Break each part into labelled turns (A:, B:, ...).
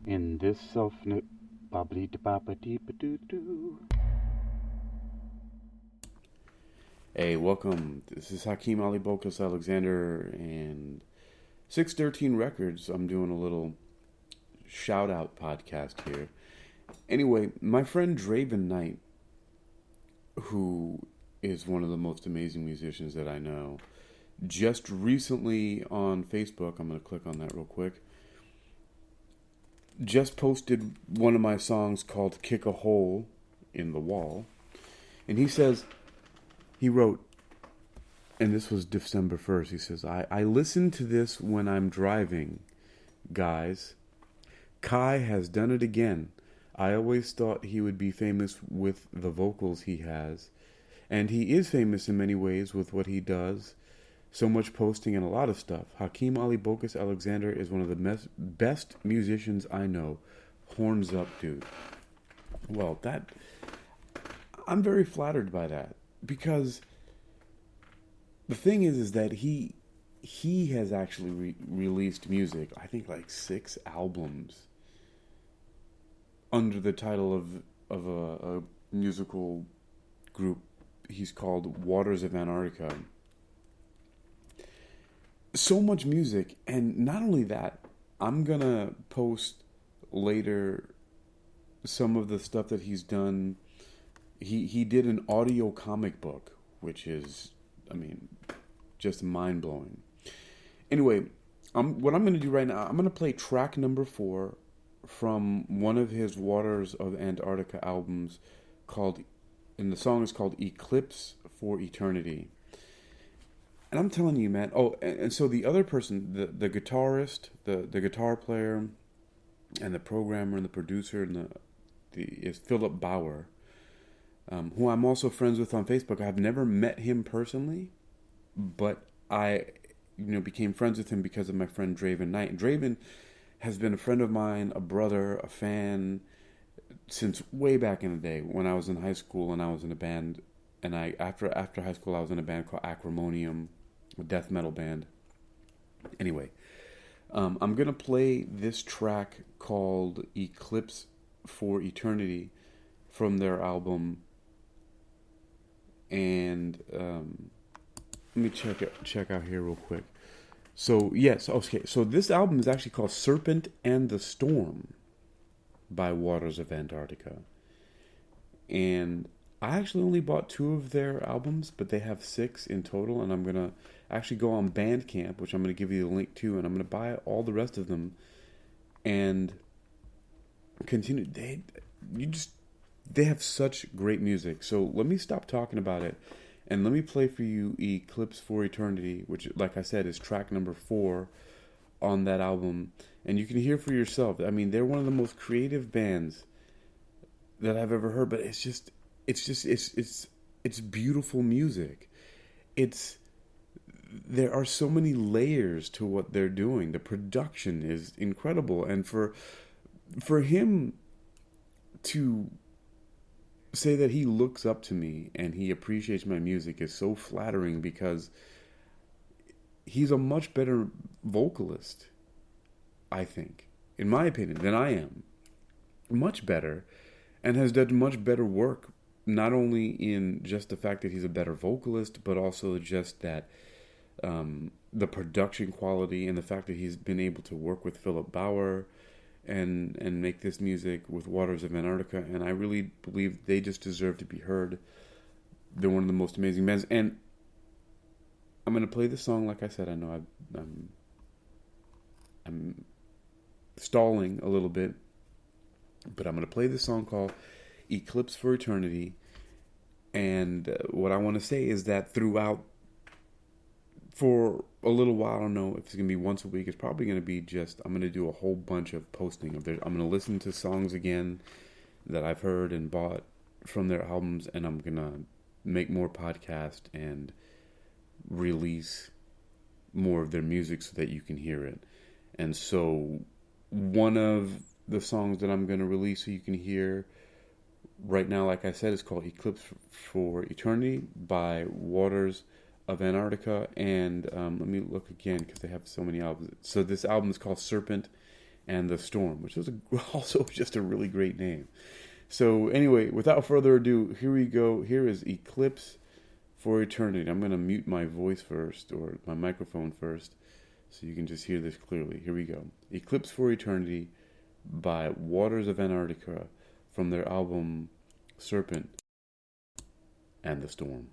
A: In this self-nip, bubbly da baba dee ba doo doo.
B: Hey, welcome. This is Hakeem Ali Bokas Alexander and 613 Records. I'm doing a little shout out podcast here. Anyway, my friend Dravin Knight, who is one of the most amazing musicians that I know, just recently on Facebook, I'm going to click on that real quick, just posted one of my songs called Kick a Hole in the Wall. And he wrote, and this was December 1st, he says, I listen to this when I'm driving, guys. Kai has done it again. I always thought he would be famous with the vocals he has. And he is famous in many ways with what he does. So much posting and a lot of stuff. Hakeem Ali Bokas Alexander is one of the best musicians I know. Horns up, dude. Well, I'm very flattered by that. Because the thing is that he has actually released music, I think like 6 albums under the title of a musical group he's called Waters of Antarctica. So much music, and not only that, I'm gonna post later some of the stuff that he's done. He did an audio comic book, which is, I mean, just mind blowing. Anyway, what I'm gonna do right now, I'm gonna play track number 4 from one of his Waters of Antarctica albums and the song is called Eclipse for Eternity. And I'm telling you, man. Oh, and so the other person, the guitarist, the guitar player, and the programmer and the producer is Philip Bauer, who I'm also friends with on Facebook. I've never met him personally, but I, became friends with him because of my friend Dravin Knight. And Dravin has been a friend of mine, a brother, a fan, since way back in the day when I was in high school and I was in a band. And after high school, I was in a band called Acrimonium, a death metal band. Anyway, I'm gonna play this track called Eclipse for Eternity from their album. And let me check out here real quick. So yes, okay. So this album is actually called Serpent and the Storm by Waters of Antarctica. And I actually only bought 2 of their albums, but they have 6 in total, and I'm gonna actually go on Bandcamp, which I'm gonna give you the link to, and I'm gonna buy all the rest of them and continue. They have such great music. So let me stop talking about it and let me play for you Eclipse for Eternity, which, like I said, is track number 4 on that album, and you can hear for yourself. I mean, they're one of the most creative bands that I've ever heard, but it's beautiful music. There are so many layers to what they're doing. The production is incredible, and for him to say that he looks up to me and he appreciates my music is so flattering, because he's a much better vocalist, I think, in my opinion, than I am. Much better, and has done much better work, not only in just the fact that he's a better vocalist, but also just that the production quality and the fact that he's been able to work with Philip Bauer and make this music with Waters of Antarctica. And I really believe they just deserve to be heard. They're one of the most amazing bands. And I'm going to play the song. Like I said, I know I'm stalling a little bit, but I'm going to play this song called Eclipse for Eternity. And what I want to say is that throughout, for a little while, I don't know if it's going to be once a week. It's probably going to be I'm going to do a whole bunch of posting of I'm going to listen to songs again that I've heard and bought from their albums, and I'm going to make more podcasts and release more of their music so that you can hear it. And so one of the songs that I'm going to release so you can hear right now, like I said, is called Eclipse for Eternity by Waters of Antarctica. And let me look again because they have so many albums. So this album is called Serpent and the Storm, which was also just a really great name. So anyway, without further ado, here we go. Here is Eclipse for Eternity. I'm going to mute my voice first, or my microphone first, so you can just hear this clearly. Here we go. Eclipse for Eternity by Waters of Antarctica from their album Serpent and the Storm.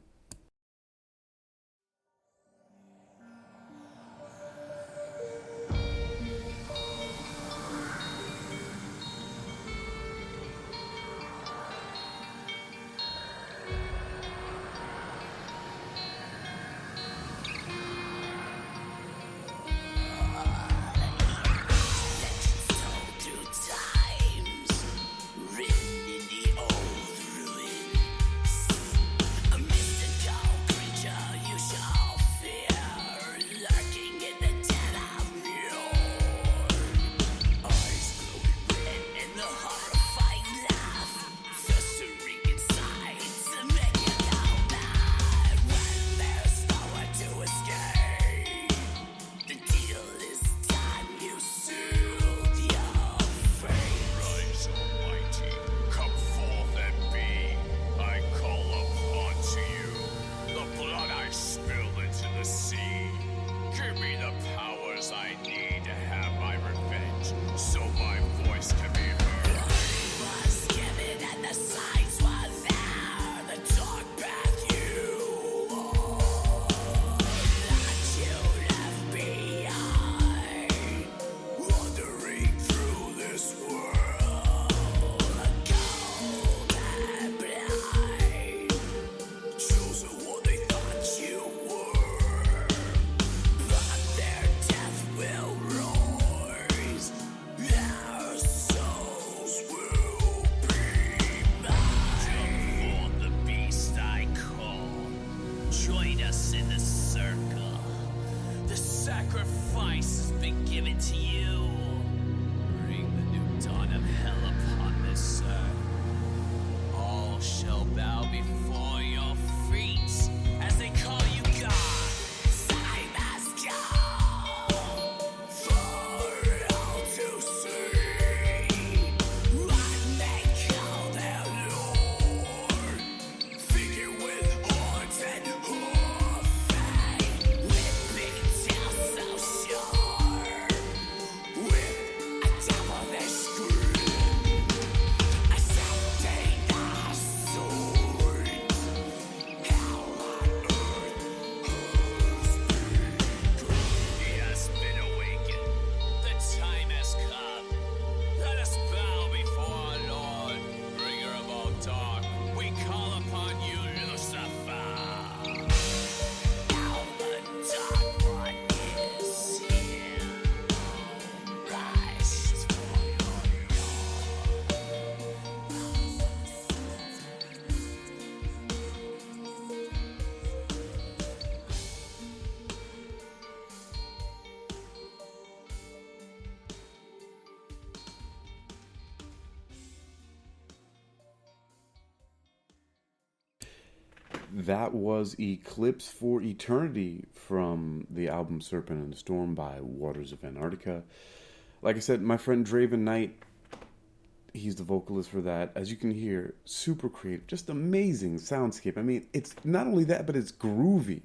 B: That was Eclipse for Eternity from the album Serpent and the Storm by Waters of Antarctica. Like I said, my friend Dravin Knight, he's the vocalist for that. As you can hear, super creative, just amazing soundscape. I mean, it's not only that, but it's groovy.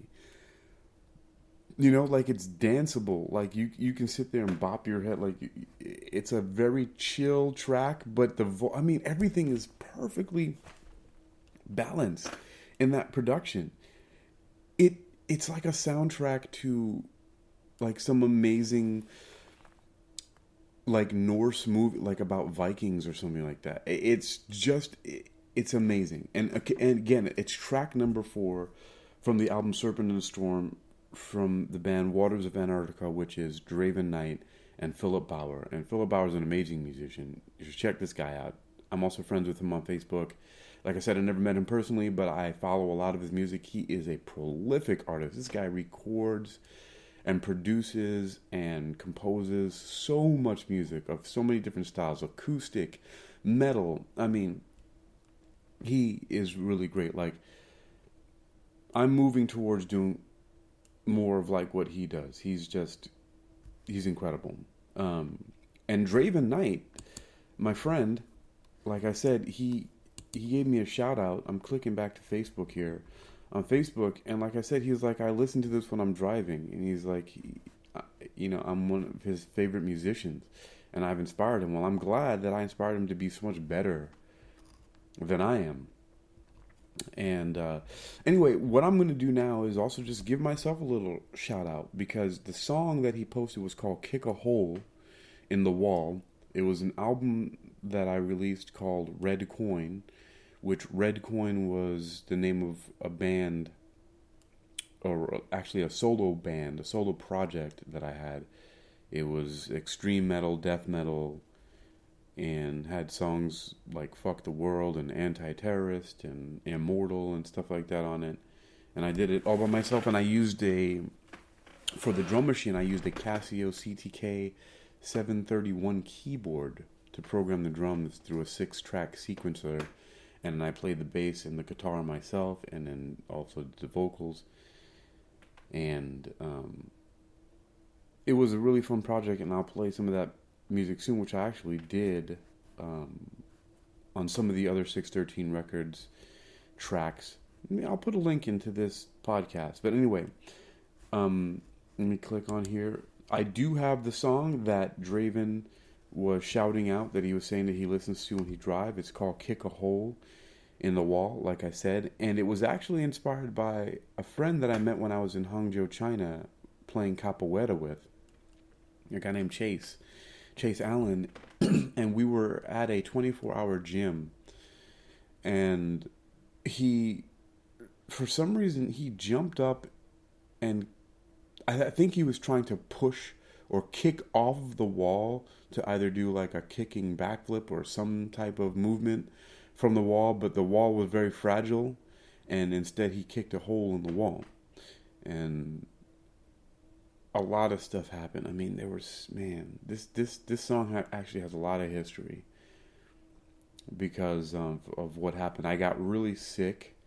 B: You know, like it's danceable. Like you can sit there and bop your head. Like it's a very chill track, but I mean, everything is perfectly balanced in that production. It's like a soundtrack to like some amazing like Norse movie, like about Vikings or something like that. It's amazing. And again, it's track number 4 from the album Serpent and the Storm from the band Waters of Antarctica, which is Dravin Knight and Philip Bauer. And Philip Bauer is an amazing musician. You should check this guy out. I'm also friends with him on Facebook. Like I said, I never met him personally, but I follow a lot of his music. He is a prolific artist. This guy records and produces and composes so much music of so many different styles, acoustic, metal. I mean, he is really great. Like, I'm moving towards doing more of like what he does. He's incredible. And And Dravin Knight, my friend, like I said, he gave me a shout out. I'm clicking back to Facebook here, on Facebook, and like I said, he was like, I listen to this when I'm driving, and he's like, I'm one of his favorite musicians, and I've inspired him. Well, I'm glad that I inspired him to be so much better than I am. And anyway, what I'm going to do now is also just give myself a little shout out, because the song that he posted was called Kick a Hole in the Wall. It was an album that I released called Red Coin, which Red Coin was the name of a band, or actually a solo band, a solo project that I had. It was extreme metal, death metal, and had songs like Fuck the World and Anti-Terrorist and Immortal and stuff like that on it. And I did it all by myself, and I used for the drum machine, I used a Casio CTK 731 keyboard to program the drums through a 6-track sequencer, and I played the bass and the guitar myself, and then also the vocals. And it was a really fun project, and I'll play some of that music soon, which I actually did on some of the other 613 Records tracks. I'll put a link into this podcast. But anyway, let me click on here. I do have the song that Dravin was shouting out, that he was saying that he listens to when he drives. It's called Kick a Hole in the Wall, like I said. And it was actually inspired by a friend that I met when I was in Hangzhou, China, playing capoeira with. A guy named Chase Allen. And we were at a 24-hour gym. And he, for some reason, he jumped up, and I think he was trying to push or kick off of the wall to either do like a kicking backflip or some type of movement from the wall, but the wall was very fragile, and instead he kicked a hole in the wall. And a lot of stuff happened. I mean, there was, man, this song actually has a lot of history because of what happened. I got really sick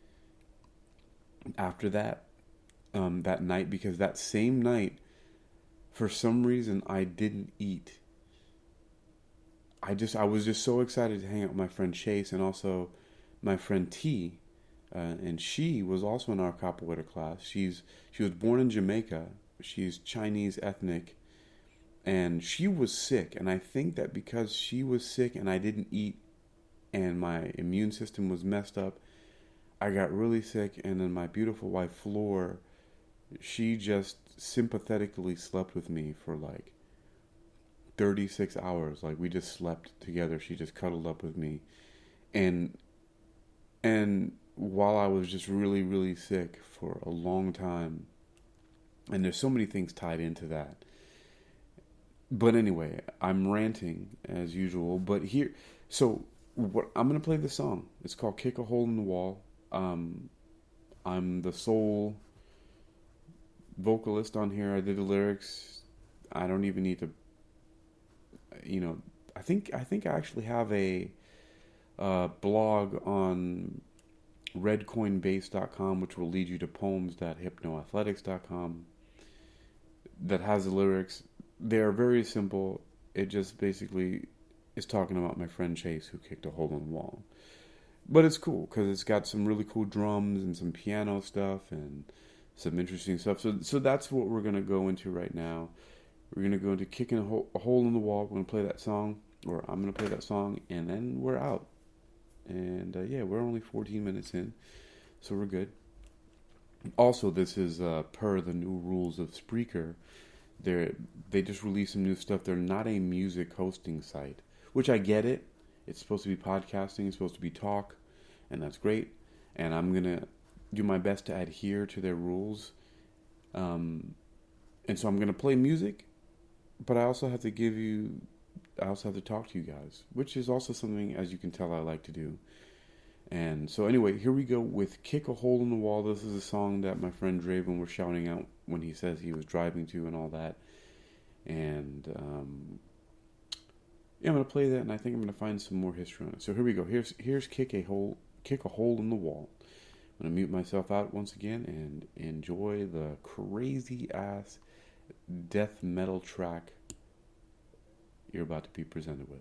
B: after that night, because that same night, for some reason, I didn't eat. I was just so excited to hang out with my friend Chase and also my friend T, and she was also in our capoeira class. She was born in Jamaica. She's Chinese ethnic, and she was sick. And I think that because she was sick and I didn't eat, and my immune system was messed up, I got really sick. And then my beautiful wife Flor, she just sympathetically slept with me for like 36 hours. Like, we just slept together. She just cuddled up with me. And while I was just really, really sick for a long time, and there's so many things tied into that. But anyway, I'm ranting as usual. But here, so what I'm going to play this song. It's called Kick a Hole in the Wall. I'm the sole vocalist on here. I did the lyrics. I don't even need to, I think I actually have a blog on redcoinbase.com, which will lead you to poems.hypnoathletics.com, that has the lyrics. They're very simple. It just basically is talking about my friend Chase, who kicked a hole in the wall. But it's cool because it's got some really cool drums and some piano stuff and some interesting stuff. So that's what we're going to go into right now. We're going to go into Kicking a Hole in the Wall. We're going to play that song, or I'm going to play that song, and then we're out. And we're only 14 minutes in, so we're good. Also, this is per the new rules of Spreaker. They just released some new stuff. They're not a music hosting site, which I get it. It's supposed to be podcasting. It's supposed to be talk, and that's great. And I'm going to do my best to adhere to their rules. And so I'm going to play music, but I also have to talk to you guys, which is also something, as you can tell, I like to do. And so anyway, here we go with Kick a Hole in the Wall. This is a song that my friend Dravin was shouting out when he says he was driving to and all that. And I'm going to play that, and I think I'm going to find some more history on it. So here we go. Here's Kick a Hole in the Wall. I'm going to mute myself out once again and enjoy the crazy-ass death metal track you're about to be presented with.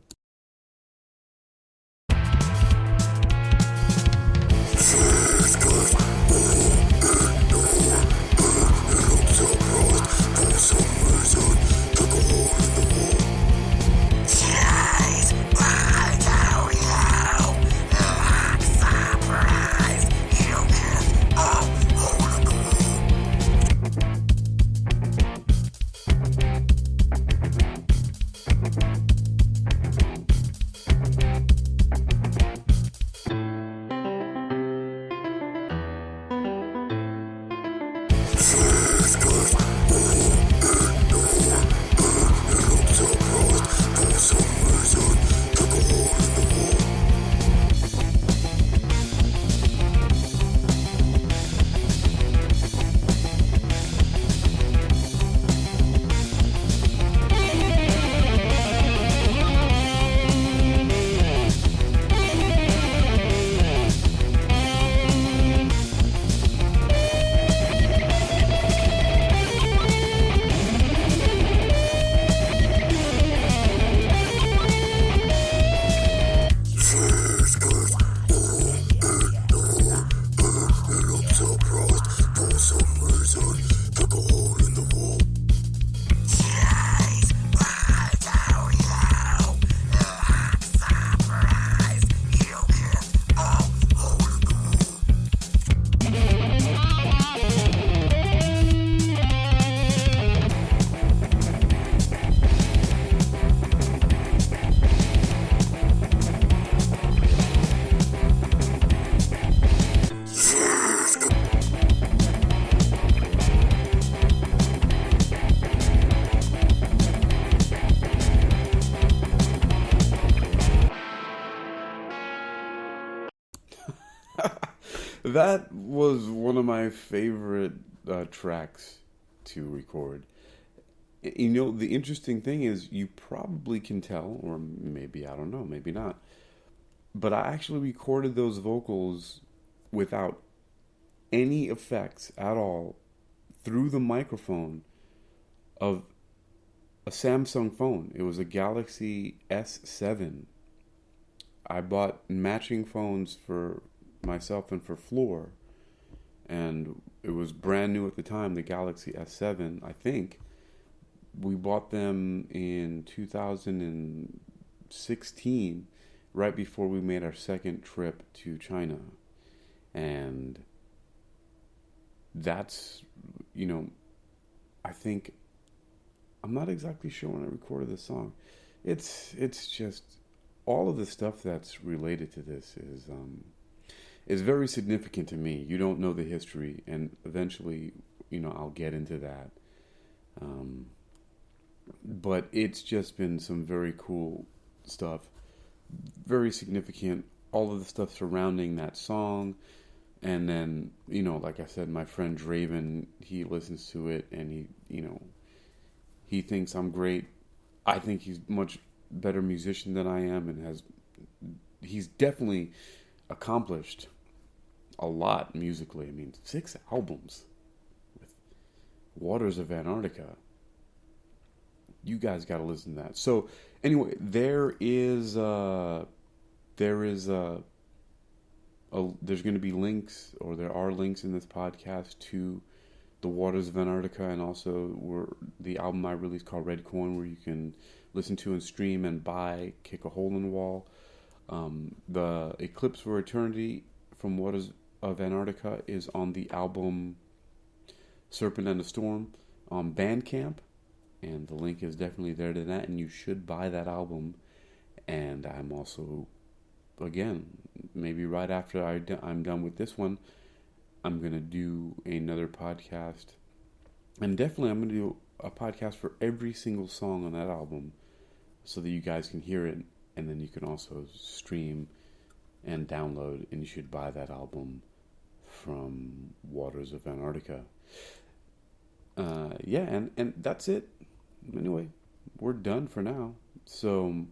B: That was one of my favorite tracks to record. You know, the interesting thing is you probably can tell, or maybe, I don't know, maybe not, but I actually recorded those vocals without any effects at all through the microphone of a Samsung phone. It was a Galaxy S7. I bought matching phones for myself and for Floor, and it was brand new at the time, the Galaxy S7, I think. We bought them in 2016, right before we made our second trip to China. And that's, you know, I think, I'm not exactly sure when I recorded the song. It's just, all of the stuff that's related to this is very significant to me. You don't know the history, and eventually, you know, I'll get into that. But it's just been some very cool stuff, very significant. All of the stuff surrounding that song, and then, you know, like I said, my friend Dravin, he listens to it, and he, you know, he thinks I'm great. I think he's much better musician than I am, and he's definitely accomplished a lot musically. I mean, 6 albums with Waters of Antarctica. You guys got to listen to that. So anyway, there's going to be links, or there are links in this podcast to the Waters of Antarctica, and also the album I released called Red Coin, where you can listen to and stream and buy Kick a Hole in the Wall. The Eclipse for Eternity from Waters of Antarctica is on the album Serpent and the Storm on Bandcamp, and the link is definitely there to that, and you should buy that album. And I'm also, again, maybe right after I'm done with this one, I'm going to do another podcast, and definitely I'm going to do a podcast for every single song on that album, so that you guys can hear it, and then you can also stream and download, and you should buy that album from Waters of Antarctica. Yeah, and that's it. Anyway, we're done for now. So,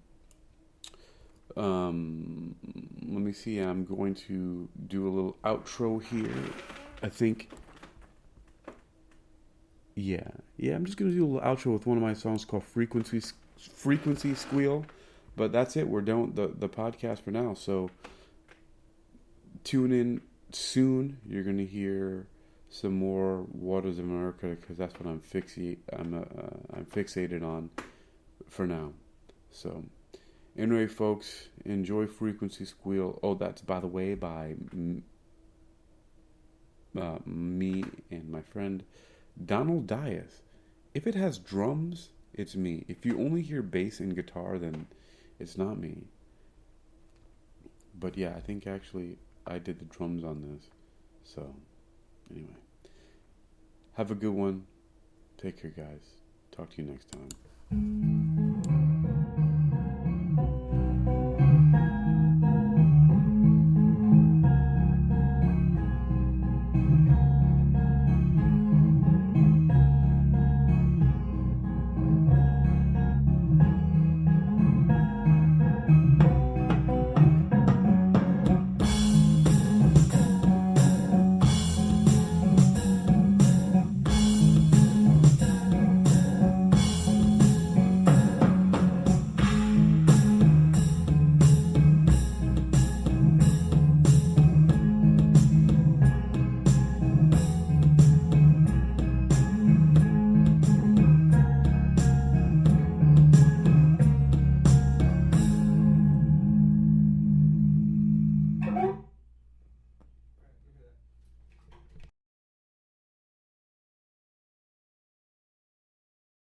B: let me see. I'm going to do a little outro here. I think. Yeah. I'm just going to do a little outro with one of my songs called Frequency frequency squeal. But that's it. We're done with the podcast for now. So tune in soon. You're going to hear some more Waters of Antarctica because that's what I'm fixated on for now. So anyway, folks, enjoy Frequency Squeal. Oh, that's, by the way, by me and my friend Donald Dias. If it has drums, it's me. If you only hear bass and guitar, then it's not me. But yeah, I think actually I did the drums on this. So anyway, have a good one. Take care, guys. Talk to you next time.